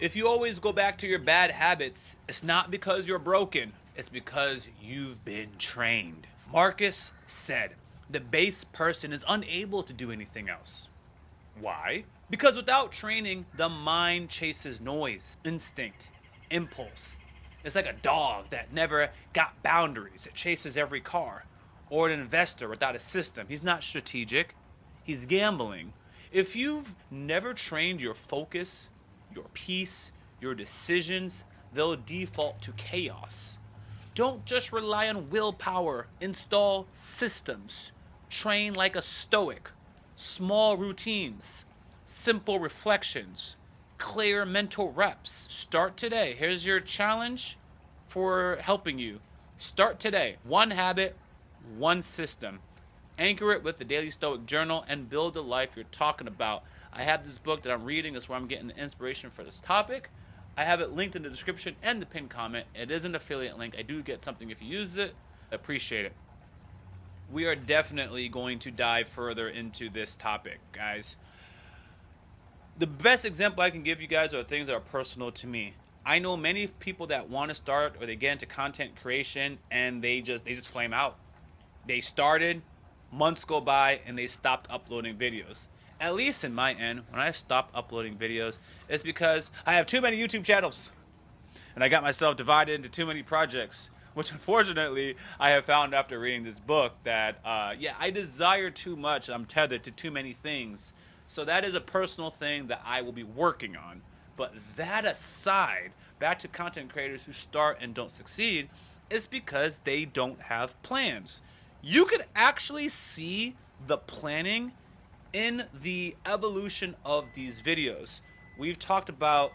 If you always go back to your bad habits, it's not because you're broken, it's because you've been trained. Marcus said, the base person is unable to do anything else. Why? Because without training, the mind chases noise, instinct, impulse. It's like a dog that never got boundaries. It chases every car. Or an investor without a system. He's not strategic. He's gambling. If you've never trained your focus, your peace, your decisions, they'll default to chaos. Don't just rely on willpower. Install systems. Train like a stoic. Small routines. Simple reflections. Clear mental reps. Start today. Here's your challenge for helping you. Start today. One habit, one system. Anchor it with the Daily Stoic Journal and build the life you're talking about. I have this book that I'm reading. That's where I'm getting the inspiration for this topic. I have it linked in the description and the pinned comment. It is an affiliate link. I do get something if you use it. I appreciate it. We are definitely going to dive further into this topic, guys. The best example I can give you guys are things that are personal to me. I know many people that want to start or they get into content creation and they just flame out. They started, months go by, and they stopped uploading videos. At least in my end, when I stopped uploading videos, it's because I have too many YouTube channels. And I got myself divided into too many projects, which unfortunately I have found after reading this book that, I desire too much. I'm tethered to too many things. So that is a personal thing that I will be working on. But that aside, back to content creators who start and don't succeed, it's because they don't have plans. You could actually see the planning in the evolution of these videos. We've talked about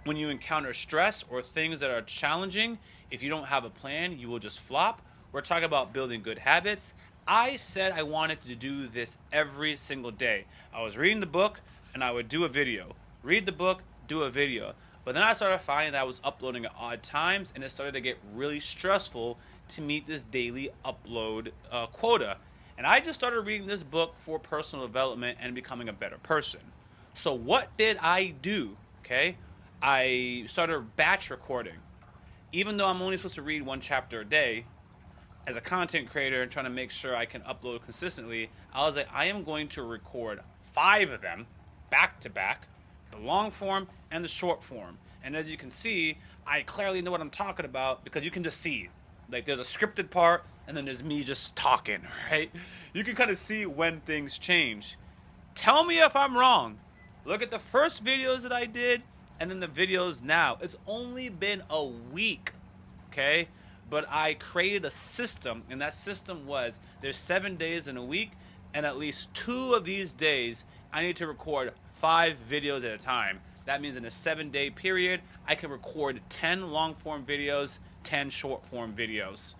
when you encounter stress or things that are challenging, if you don't have a plan, you will just flop. We're talking about building good habits. I said I wanted to do this every single day. I was reading the book and I would do a video. Read the book, do a video. But then I started finding that I was uploading at odd times and it started to get really stressful to meet this daily upload quota. And I just started reading this book for personal development and becoming a better person. So what did I do? Okay, I started batch recording. Even though I'm only supposed to read one chapter a day, as a content creator and trying to make sure I can upload consistently, I was like, I am going to record 5 of them back to back, the long form and the short form. And as you can see, I clearly know what I'm talking about because you can just see. Like there's a scripted part and then there's me just talking, right? You can kind of see when things change. Tell me if I'm wrong. Look at the first videos that I did and then the videos now. It's only been a week, okay? But I created a system, and that system was there's 7 days in a week, and at least 2 of these days I need to record 5 videos at a time. That means in a 7-day period, I can record 10 long-form videos, 10 short-form videos.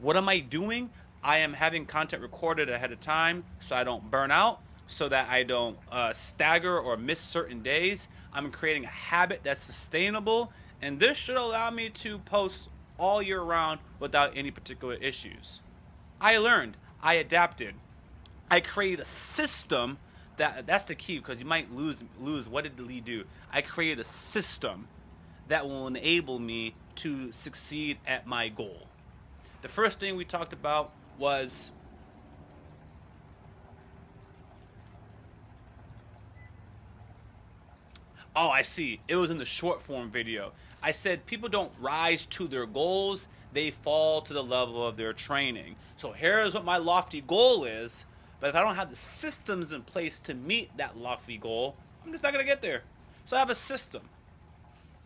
What am I doing? I am having content recorded ahead of time so I don't burn out, so that I don't stagger or miss certain days. I'm creating a habit that's sustainable, and this should allow me to post all year round without any particular issues. I learned, I adapted, I created a system that's the key because you might lose. What did Lee do? I created a system that will enable me to succeed at my goal. The first thing we talked about was I see. It was in the short form video. I said people don't rise to their goals, they fall to the level of their training. So here's what my lofty goal is, but if I don't have the systems in place to meet that lofty goal, I'm just not going to get there. So I have a system.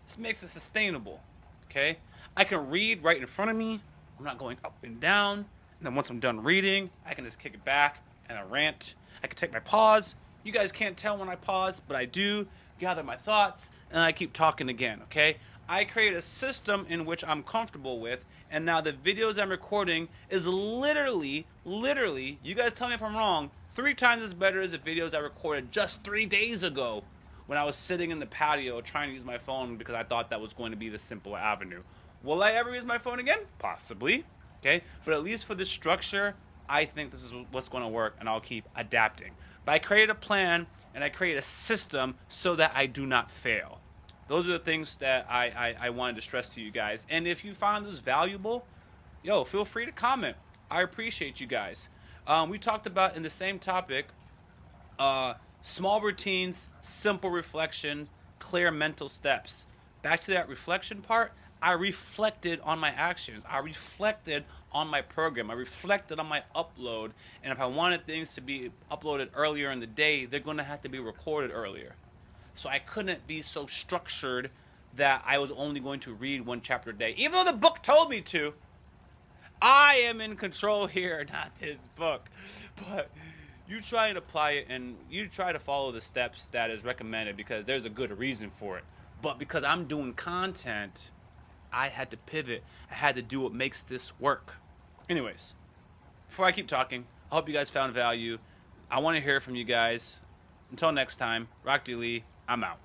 This makes it sustainable, okay? I can read right in front of me. I'm not going up and down. And then once I'm done reading, I can just kick it back and I rant. I can take my pause. You guys can't tell when I pause, but I do. Gather my thoughts, and I keep talking again, okay? I create a system in which I'm comfortable with, and now the videos I'm recording is literally, you guys tell me if I'm wrong, 3 times as better as the videos I recorded just 3 days ago when I was sitting in the patio trying to use my phone because I thought that was going to be the simple avenue. Will I ever use my phone again? Possibly, okay? But at least for this structure, I think this is what's going to work, and I'll keep adapting. But I created a plan, and I create a system so that I do not fail. Those are the things that I wanted to stress to you guys. And if you found this valuable, yo, feel free to comment. I appreciate you guys. We talked about in the same topic, small routines, simple reflection, clear mental steps. Back to that reflection part, I reflected on my actions. I reflected on my program. I reflected on my upload. And if I wanted things to be uploaded earlier in the day, they're going to have to be recorded earlier. So I couldn't be so structured that I was only going to read one chapter a day. Even though the book told me to, I am in control here, not this book. But you try and apply it, and you try to follow the steps that is recommended because there's a good reason for it. But because I'm doing content, I had to pivot. I had to do what makes this work. Anyways, before I keep talking, I hope you guys found value. I want to hear from you guys. Until next time, Rock D. Lee, I'm out.